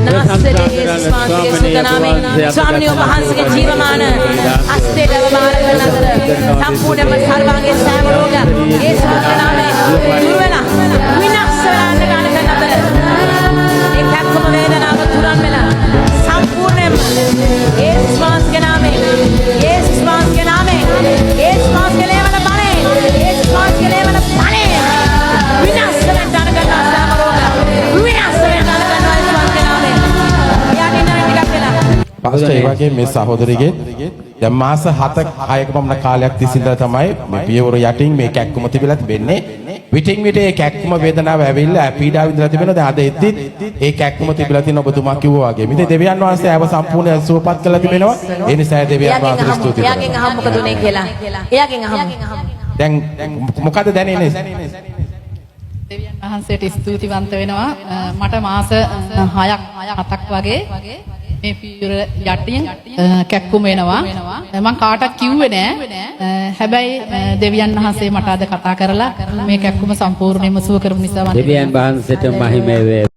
नासरे येसुस के सुतनामे स्वामी वහන්සේගේ ජීවමාන අස්තේ දවමාන කරන අතර සම්පූර්ණයෙන්ම සර්වාංගයේ සෑම රෝග යේසුස් නාමයෙන් දුර වෙලා විනාශ වෙලා යන කරන අතර ඒ කැක්කම වේදනාව තුරන් වෙලා සම්පූර්ණයෙන්ම යේසුස් ගේ නාමයෙන් යේසුස් ගේ නාමයෙන් යේසුස් ගේ ලේවන බලයෙන් යේසුස් ගේ ලේවන බලයෙන් විනාශ වෙලා යන කරන සෑම රෝග විනාශ වෙලා යන කරන යේසුස් ගේ නාමයෙන් පාස්ටර් ඒ වගේ මේ සහෝදරියගේ දැන් මාස 7ක 6ක පමණ කාලයක් තිස්සින්දා තමයි මේ පියවර යටින් මේ කැක්කුම තිබිලා තිබෙන්නේ. විටින් විට ඒ කැක්කුම වේදනාව ඇවිල්ලා පීඩාව විඳලා තිබෙනවා. දැන් අද එද්දි ඒ කැක්කුම තිබිලා තියෙන ඔබතුමා කිව්වා වගේ. මිතේ දෙවියන් වහන්සේ ආව සම්පූර්ණ සුවපත් කරලා තිබෙනවා. ඒ නිසා දෙවියන් වහන්සේට ස්තුතියි. එයාගෙන් අහමු මොකද උනේ කියලා. එයාගෙන් අහමු. දැන් මොකද දැනෙන්නේ? දෙවියන් වහන්සේට ස්තුතිවන්ත වෙනවා. මට මාස 6ක් 7ක් වගේ මේ පියවර යටින් කැක්කුම වෙනවා. මම කාටවත් කිව්වේ නෑ. හැබැයි දෙවියන් වහන්සේ මට අද කතා කරලා මේ කැක්කුම සම්පූර්ණයෙන්ම සුව කරපු නිසා දෙවියන් වහන්සේට මහිම වේ.